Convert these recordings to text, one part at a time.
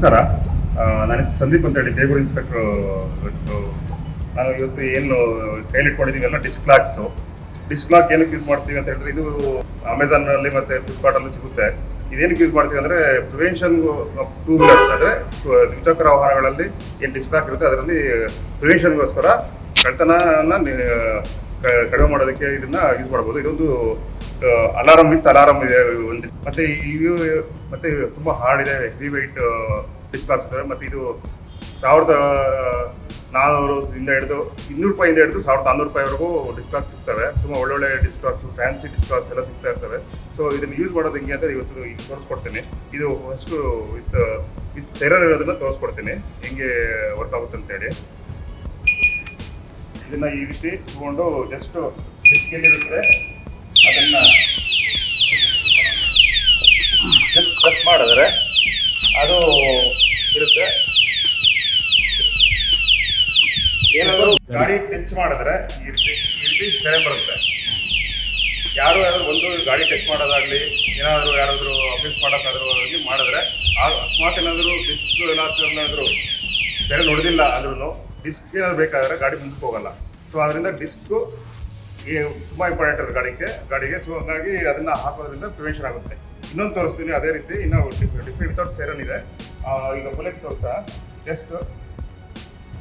ನಮಸ್ಕಾರ. ನಾನು ಸಂದೀಪ್ ಅಂತ ಹೇಳಿ ಬೇಗೂರು ಇನ್ಸ್ಪೆಕ್ಟ್ರು. ನಾನು ಇವತ್ತು ಏನು ಕೈಲಿಟ್ಕೊಂಡಿದ್ದೀವಿ ಎಲ್ಲ ಡಿಸ್ಕ್ ಲಾಕ್ ಏನಕ್ಕೆ ಯೂಸ್ ಮಾಡ್ತೀವಿ ಅಂತ ಹೇಳಿದ್ರೆ, ಇದು ಅಮೆಝಾನಲ್ಲಿ ಮತ್ತು ಫ್ಲಿಪ್ಕಾರ್ಟಲ್ಲೂ ಸಿಗುತ್ತೆ. ಇದೇನಕ್ಕೆ ಯೂಸ್ ಮಾಡ್ತೀವಿ ಅಂದರೆ ಪ್ರಿವೆನ್ಷನ್ ಆಫ್ ಟೂ ವೀಲರ್ಸ್, ಅಂದರೆ ದ್ವಿಚಕ್ರ ವಾಹನಗಳಲ್ಲಿ ಏನು ಡಿಸ್ಕ್ ಲಾಕ್ ಇರುತ್ತೆ ಅದರಲ್ಲಿ ಪ್ರಿವೆನ್ಷನ್ಗೋಸ್ಕರ ಕಳ್ತನನ ಕಡಿಮೆ ಮಾಡೋದಕ್ಕೆ ಇದನ್ನ ಯೂಸ್ ಮಾಡ್ಬೋದು. ಇದೊಂದು ಅಲಾರಮ್ ವಿತ್ ಅಲಾರಮ್ ಇದೆ ಒಂದು. ಮತ್ತೆ ಇವು ಮತ್ತೆ ತುಂಬ ಹಾರ್ಡ್ ಇದೆ, ಹೆವಿ ವೆಯ್ಟ್ ಡಿಸ್ಕ್ ಲಾಕ್ಸ್ ಇದ್ದಾವೆ. ಮತ್ತು ಇದು 1400 ಹಿಡಿದು 200 ರೂಪಾಯಿಂದ ಹಿಡಿದು 1400 ರೂಪಾಯಿವರೆಗೂ ಡಿಸ್ಕ್ ಲಾಕ್ಸ್ ಸಿಗ್ತವೆ. ತುಂಬ ಒಳ್ಳೊಳ್ಳೆ disc locks, fancy disc locks ಎಲ್ಲ ಸಿಗ್ತಾ ಇರ್ತವೆ. ಸೊ ಇದನ್ನು ಯೂಸ್ ಮಾಡೋದು ಹೆಂಗೆ ಅಂತ ಇವತ್ತು ಈಗ ತೋರಿಸ್ಕೊಡ್ತೀನಿ. ಇದು ಫಸ್ಟು ವಿತ್ ಸೆರರ್ ಇರೋದನ್ನ ತೋರಿಸ್ಕೊಡ್ತೀನಿ ಹೆಂಗೆ ವರ್ಕ್ ಆಗುತ್ತೆ ಅಂತೇಳಿ. ಇದನ್ನು ಈ ರೀತಿ ತಗೊಂಡು ಜಸ್ಟ್ ಡಿಸ್ಕ್ ಎಲ್ಲಿರುತ್ತೆ ಅದನ್ನು ಜಸ್ಟ್ ಪ್ರೆಸ್ ಮಾಡಿದ್ರೆ ಅದು ಇರುತ್ತೆ. ಏನಾದರೂ ಗಾಡಿ ಟಚ್ ಮಾಡಿದ್ರೆ ಈ ರೀತಿ ಸೆರೆ ಬರುತ್ತೆ. ಯಾರಾದ್ರೂ ಒಂದು ಗಾಡಿ ಟಚ್ ಮಾಡೋದಾಗಲಿ, ಯಾರಾದರೂ ಅಫೆನ್ಸ್ ಮಾಡೋಕ್ಕಾದ್ರೂ ಮಾಡಿದ್ರೆ ಅಕಸ್ಮಾತ್ ಏನಾದರೂ ಡಿಸ್ಕ್ ಏನಾದರೂ ಸೆರೆ ನೋಡಿದಿಲ್ಲ ಆದ್ರೂ ಡಿಸ್ಕ್ ಏನಾದ್ರು ಬೇಕಾದರೆ ಗಾಡಿ ಮುಂದಕ್ಕೆ ಹೋಗಲ್ಲ. ಸೊ ಅದರಿಂದ ಡಿಸ್ಕು ತುಂಬ ಇಂಪಾರ್ಟೆಂಟ್ ಅದು ಗಾಡಿಗೆ. ಸೊ ಹಾಗಾಗಿ ಅದನ್ನು ಹಾಕೋದ್ರಿಂದ ಪ್ರಿವೆನ್ಷನ್ ಆಗುತ್ತೆ. ಇನ್ನೊಂದು ತೋರಿಸ್ತೀನಿ ಅದೇ ರೀತಿ. ಇನ್ನು ಡಿಫ್ರೆಂಟ್ ವಿತೌಟ್ ಸೆರನ್ ಇದೆ. ಈಗ ಬುಲೆಟ್ ತೋರಿಸ ಜಸ್ಟ್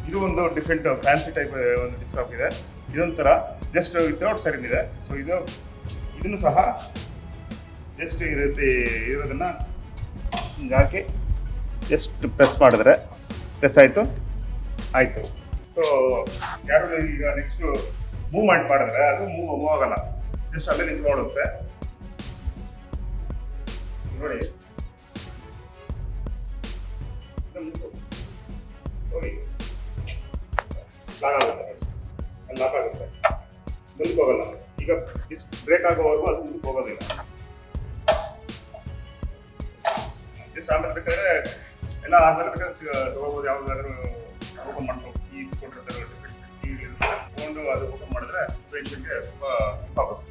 ಇದು ಒಂದು ಡಿಫ್ರೆಂಟ್ ಫ್ಯಾನ್ಸಿ ಟೈಪ್ ಒಂದು ಡಿಸ್ಕ್ ಲಾಕ್ ಇದೆ. ಇದೊಂಥರ ಜಸ್ಟ್ ವಿತೌಟ್ ಸೆರನ್ ಇದೆ. ಸೊ ಇದನ್ನು ಸಹ ಜಸ್ಟ್ ಈ ರೀತಿ ಇರೋದನ್ನು ಹಿಂಗೆ ಹಾಕಿ ಜಸ್ಟ್ ಪ್ರೆಸ್ ಮಾಡಿದ್ರೆ ಪ್ರೆಸ್ ಆಯಿತು. ಸೊ ಯಾರು ಈಗ ನೆಕ್ಸ್ಟು ಮೂವ್ಮೆಂಟ್ ಮಾಡಿದ್ರೆ ಅದು ಮೂವ್ ಆಗಲ್ಲ, ಜಸ್ಟ್ ಅಲ್ಲೇ ನಿಂತ್ಕೊಳ್ಳುತ್ತೆ. ನೋಡಿ ಲಾಕ್ ಆಗುತ್ತೆ, ಮುಂದಕ್ಕೆ ಹೋಗಲ್ಲ. ಈಗ ಡಿಸ್ಕ್ ಬ್ರೇಕ್ ಆಗೋವರೆಗೂ ಅದು ಮುಂದಕ್ಕೆ ಹೋಗೋದಿಲ್ಲ. ಜಸ್ಟ್ ಆಮೇಲೆ ಬೇಕಾದ್ರೆ ಎಲ್ಲ ಆದ್ಮೇಲೆ ಬೇಕಾದ್ರೆ ತಗೋಬೋದು. ಯಾವ್ದಾದ್ರು ಓಪನ್ ಮಾಡ್ಕೊಂಡು ಕೀಸ್ ಕೊಟ್ಟಿರ್ತಾರೆ, ತಗೊಂಡು ಅದು ಓಪನ್ ಮಾಡಿದ್ರೆ ಪ್ರಿವೆನ್ಷನ್ಗೆ ತುಂಬ ಆಗುತ್ತೆ.